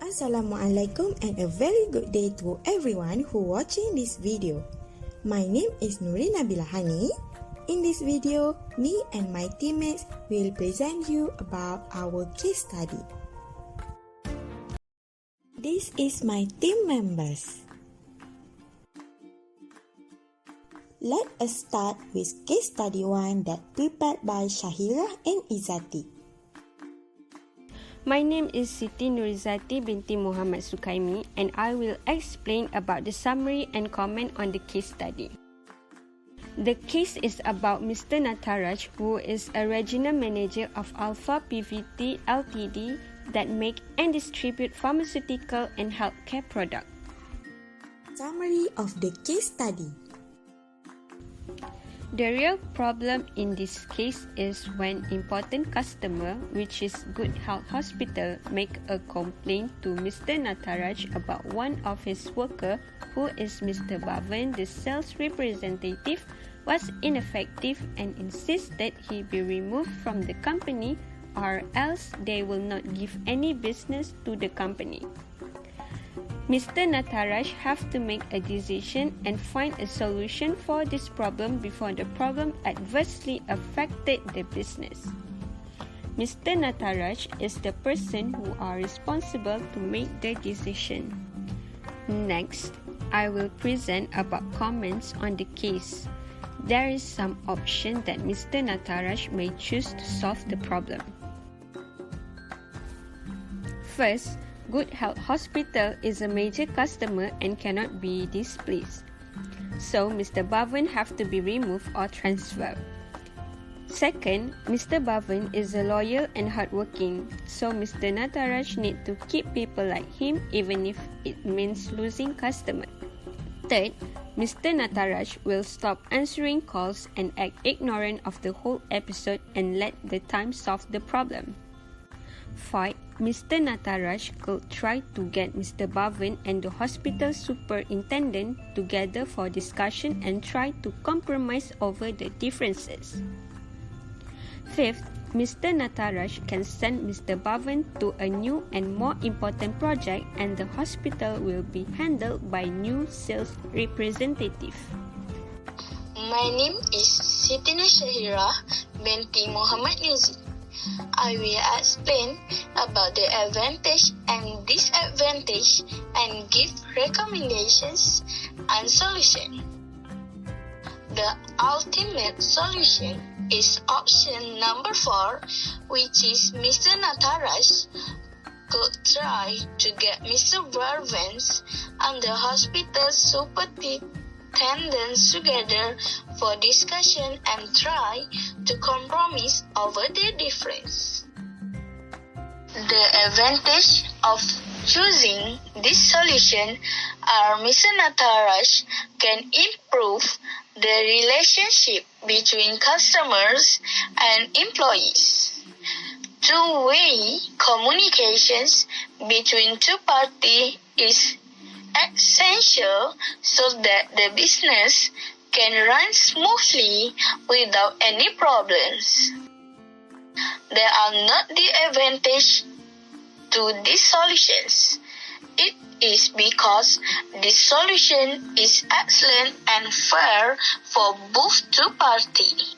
Assalamualaikum and a very good day to everyone who watching this video. My name is Nuri Nabila Hani. In this video, me and my teammates will present you about our case study. This is my team members. Let us start with case study 1 that prepared by Shahira and Izati. My name is Siti Nurizati binti Muhammad Sukaimi and I will explain about the summary and comment on the case study. The case is about Mr. Nataraj, who is a regional manager of Alpha PVT Ltd that make and distribute pharmaceutical and healthcare products. Summary of the case study. The real problem in this case is when important customer, which is Good Health Hospital, make a complaint to Mr. Nataraj about one of his worker, who is Mr. Bhavan, the sales representative, was ineffective and insists that he be removed from the company or else they will not give any business to the company. Mr. Nataraj have to make a decision and find a solution for this problem before the problem adversely affected the business. Mr. Nataraj is the person who are responsible to make the decision. Next, I will present about comments on the case. There is some option that Mr. Nataraj may choose to solve the problem. First, Good Health Hospital is a major customer and cannot be displeased. So, Mr. Bhavan have to be removed or transferred. Second, Mr. Bhavan is a loyal and hardworking, so Mr. Nataraj need to keep people like him even if it means losing customer. Third, Mr. Nataraj will stop answering calls and act ignorant of the whole episode and let the time solve the problem. Fourth, Mr. Nataraj could try to get Mr. Bhavan and the hospital superintendent together for discussion and try to compromise over the differences. Fifth, Mr. Nataraj can send Mr. Bhavan to a new and more important project and the hospital will be handled by new sales representative. My name is Sitina Shahira binti Muhammad Nizi. I will explain about the advantage and disadvantage and give recommendations and solution. The ultimate solution is option number 4, which is Mr. Nataraj could try to get Mr. Bhavan and the hospital superintendent together for discussion and try to compromise over the difference. The advantage of choosing this solution are Mr. Nataraj can improve the relationship between customers and employees. Two-way communications between two parties is essential so that the business can run smoothly without any problems. There are not the advantage to these solutions. It is because this solution is excellent and fair for both two parties.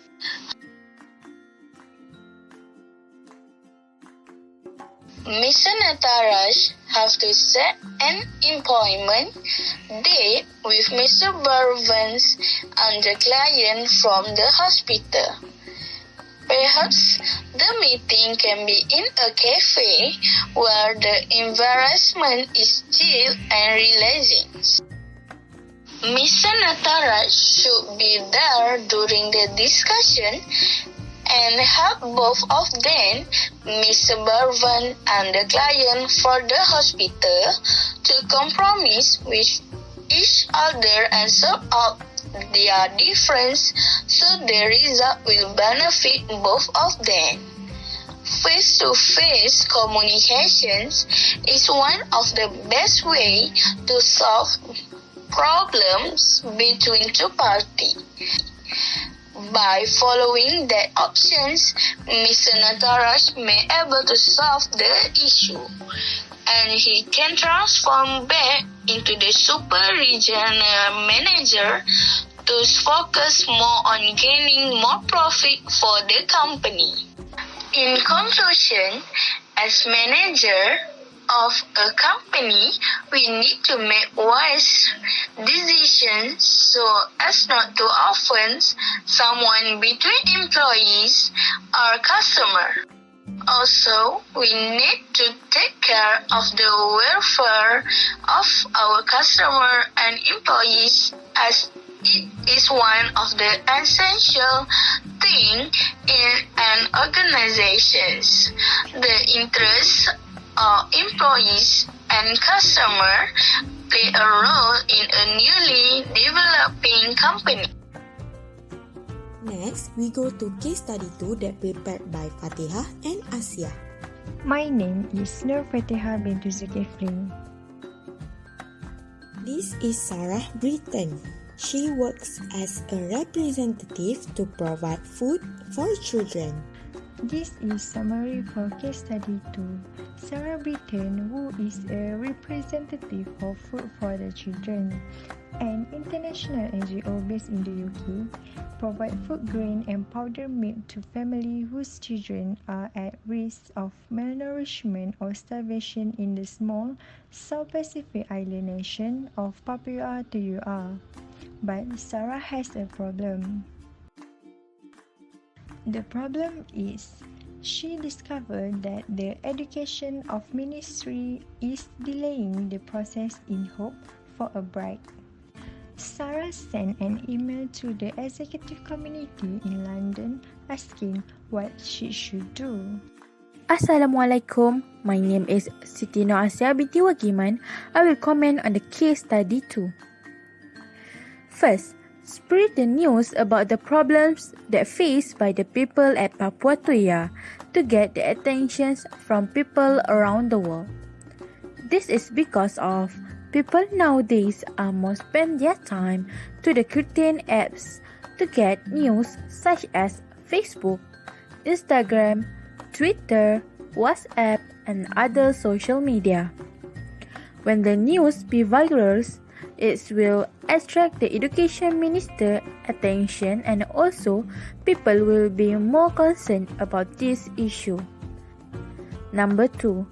Mr. Nataraj have to set an appointment date with Mr. Bhavan and the client from the hospital. Perhaps the meeting can be in a cafe where the environment is chill and relaxing. Mr. Nataraj should be there during the discussion and help both of them, Mr. Bhavan and the client for the hospital, to compromise with each other and sort out their difference so the result will benefit both of them. Face-to-face communications is one of the best ways to solve problems between two parties. By following the options, Mr. Nataraj may able to solve the issue and he can transform back into the super regional manager to focus more on gaining more profit for the company. In conclusion, as manager of a company, we need to make wise decisions so as not to offend someone between employees or customer. Also, we need to take care of the welfare of our customer and employees, as it is one of the essential things in an organization. The interests of employees and customers play a role in a newly developing company. Next, we go to case study 2 that prepared by Fatihah and Asia. My name is Nur Fatihah bintu Zulkifli. This is Sarah Britton. She works as a representative to provide food for children. This is summary for case study 2. Sarah Britton, who is a representative of Food for the Children, an international NGO based in the UK, provide food grain and powdered milk to families whose children are at risk of malnourishment or starvation in the small South Pacific island nation of Papua New Guinea. But Sarah has a problem. The problem is, she discovered that the education of ministry is delaying the process in hope for a bride. Sarah sent an email to the executive committee in London asking what she should do. Assalamualaikum. My name is Siti Nur Asia binti Wagiman. I will comment on the case study 2. First, spread the news about the problems that faced by the people at Papua New Guinea to get the attention from people around the world. This is because of people nowadays are more spend their time to the curtain apps to get news such as Facebook, Instagram, Twitter, WhatsApp, and other social media. When the news be viral, it will attract the education minister attention, and also people will be more concerned about this issue. Number 2,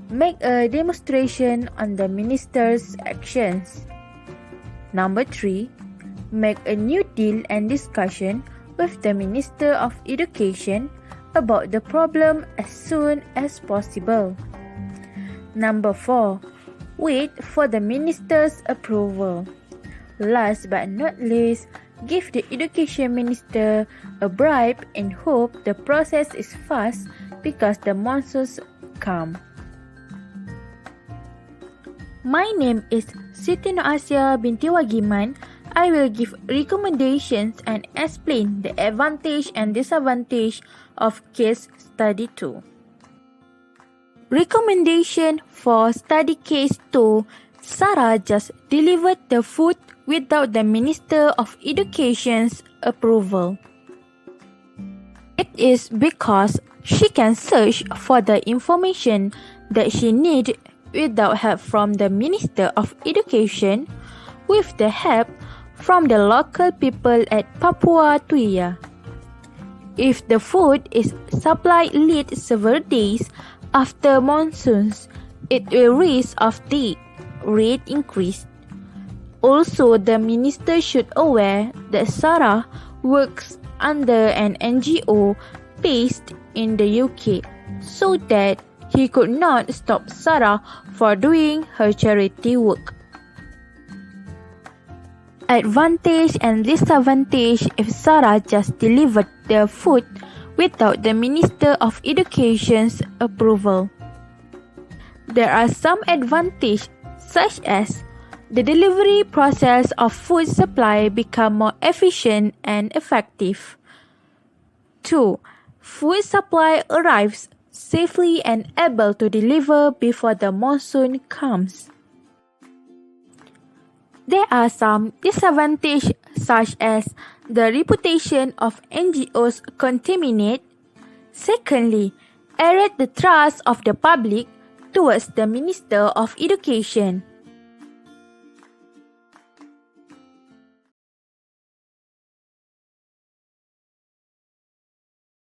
make a demonstration on the minister's actions. Number 3, make a new deal and discussion with the Minister of Education about the problem as soon as possible. Number 4, wait for the minister's approval. Last but not least, give the education minister a bribe and hope the process is fast because the monsoons come. My name is Siti Nur Asia binti Wagiman. I will give recommendations and explain the advantage and disadvantage of case study 2. Recommendation for study case 2. Sarah just delivered the food without the Minister of Education's approval. It is because she can search for the information that she needs without help from the Minister of Education, with the help from the local people at Papua New Guinea. If the food is supplied late several days after monsoons, it will risk of the rate increase. Also, the minister should aware that Sarah works under an NGO based in the UK, so that he could not stop Sarah for doing her charity work. Advantage and disadvantage if Sarah just delivered the food without the Minister of Education's approval. There are some advantages such as the delivery process of food supply become more efficient and effective. 2. Food supply arrives safely and able to deliver before the monsoon comes. There are some disadvantages such as the reputation of NGOs contaminate. Secondly, erode the trust of the public towards the Minister of Education.